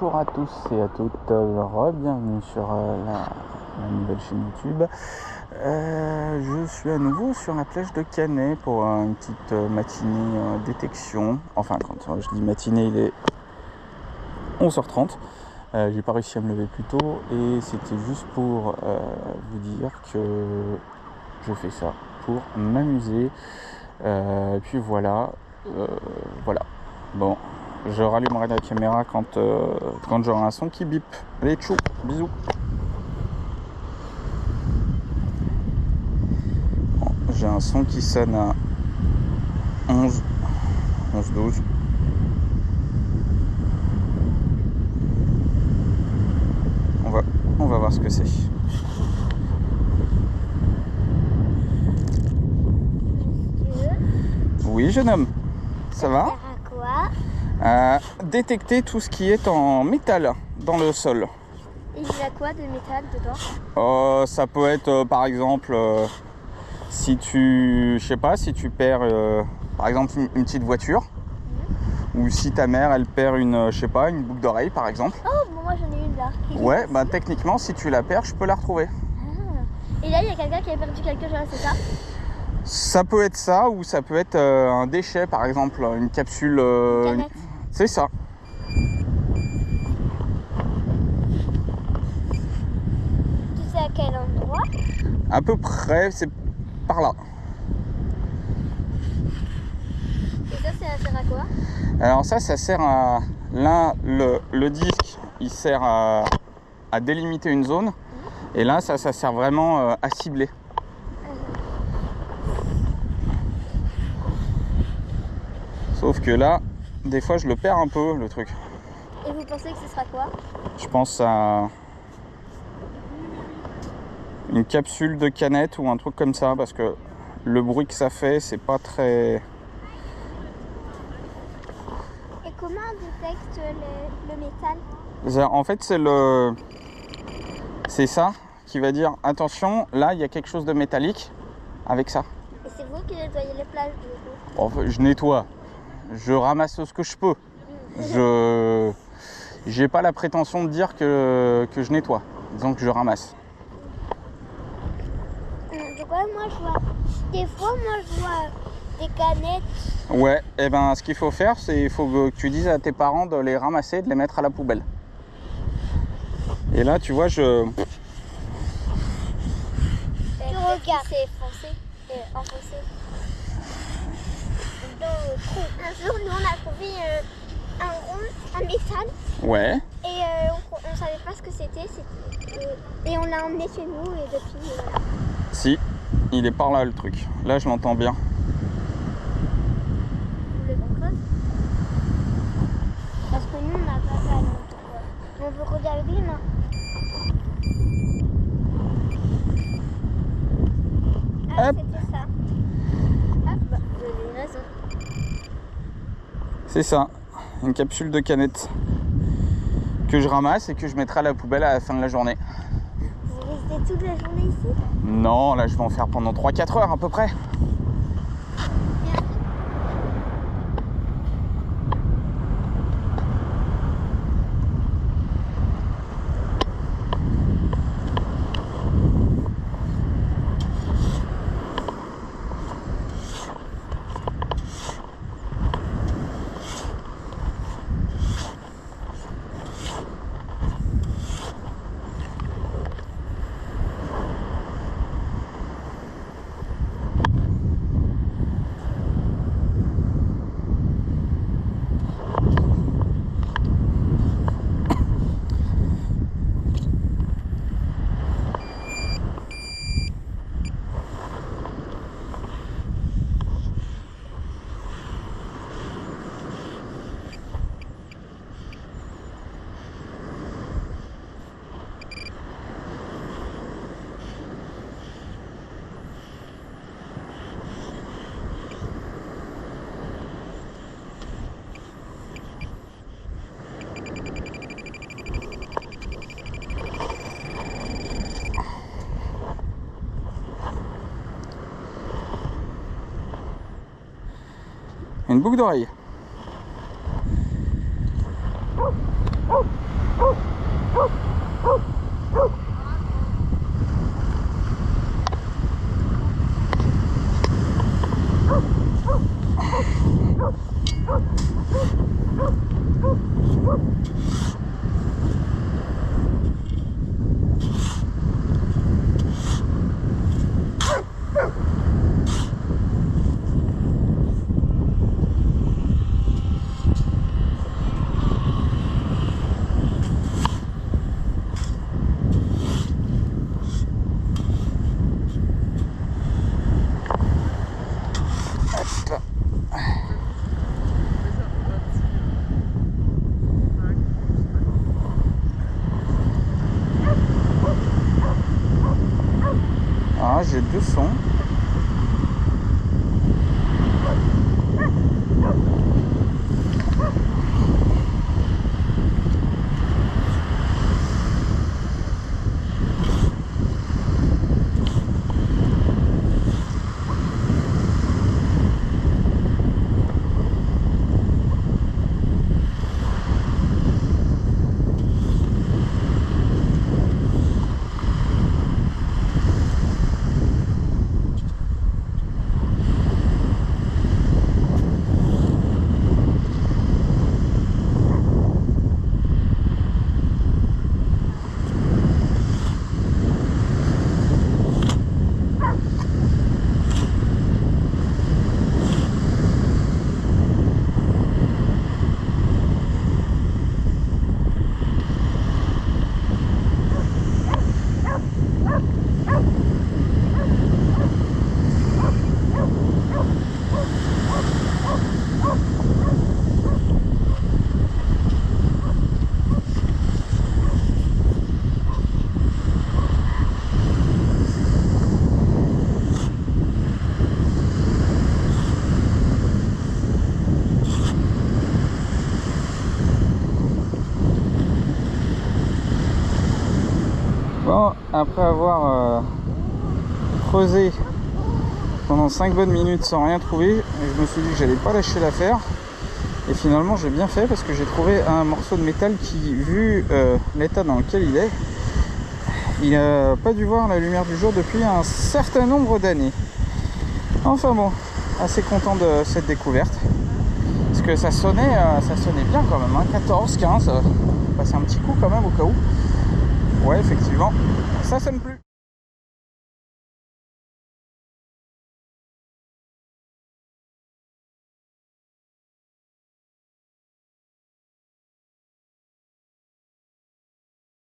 Bonjour à tous et à toutes, bienvenue sur la nouvelle chaîne YouTube. Je suis à nouveau sur la plage de Canet pour une petite matinée détection. Enfin, quand je dis matinée, il est 11h30. J'ai pas réussi à me lever plus tôt et c'était juste pour vous dire que je fais ça pour m'amuser. Puis voilà. Bon, je rallumerai la caméra quand j'aurai un son qui bip. Allez, tchou, bisous. Bon, j'ai un son qui sonne à 11-12. On va voir ce que c'est. Oui, jeune homme. Ça va ? Détecter tout ce qui est en métal dans le sol. Et il y a quoi de métal dedans ? Ça peut être par exemple si tu perds par exemple une petite voiture, ou si ta mère elle perd une boucle d'oreille par exemple. Oh, bon, moi j'en ai une là. Ouais, bah techniquement si tu la perds, je peux la retrouver. Et là il y a quelqu'un qui a perdu quelque chose, c'est ça ? Ça peut être ça, ou ça peut être un déchet par exemple, une capsule. Canette. C'est ça. Tu sais à quel endroit ? À peu près, c'est par là. Et ça sert à quoi ? Alors ça sert à... Là, le disque, il sert à délimiter une zone. Et là, ça sert vraiment à cibler. Sauf que là, des fois, je le perds un peu, le truc. Et vous pensez que ce sera quoi ? Je pense à une capsule de canette ou un truc comme ça, parce que le bruit que ça fait, c'est pas très... Et comment on détecte le métal ? En fait, c'est ça qui va dire attention, là, il y a quelque chose de métallique avec ça. Et c'est vous qui nettoyez les plages du coup ? Enfin, je nettoie. Je ramasse ce que je peux. J'ai pas la prétention de dire que je nettoie. Disons que je ramasse. Des fois, moi, je vois des canettes. Ouais, et ben ce qu'il faut faire, c'est il faut que tu dises à tes parents de les ramasser, de les mettre à la poubelle. Et là, tu vois, Tu regardes. C'est enfoncé. Dans le trou. Un jour, nous, on a trouvé un rond, un métal. Ouais. Et on savait pas ce que c'était. Et on l'a emmené chez nous et depuis, voilà. Si, il est par là le truc. Là, je l'entends bien. Vous voulez qu'on creuse ? Parce que nous, on n'a pas ça. On veut creuser avec les mains. Ah, Hop. c'était ça. Ah, bah, vous avez raison. C'est ça, une capsule de canette que je ramasse et que je mettrai à la poubelle à la fin de la journée. Vous restez toute la journée ici ? Non, là, je vais en faire pendant 3-4 heures à peu près. Une boucle d'oreille. Ah, j'ai 2 sons. Bon, après avoir creusé pendant 5 bonnes minutes sans rien trouver, je me suis dit que j'allais pas lâcher l'affaire. Et finalement j'ai bien fait parce que j'ai trouvé un morceau de métal qui, vu l'état dans lequel il n'a pas dû voir la lumière du jour depuis un certain nombre d'années. Enfin bon, assez content de cette découverte. Parce que ça sonnait bien quand même, hein, 14, 15, passer un petit coup quand même au cas où. Ouais, effectivement, ça sonne plus.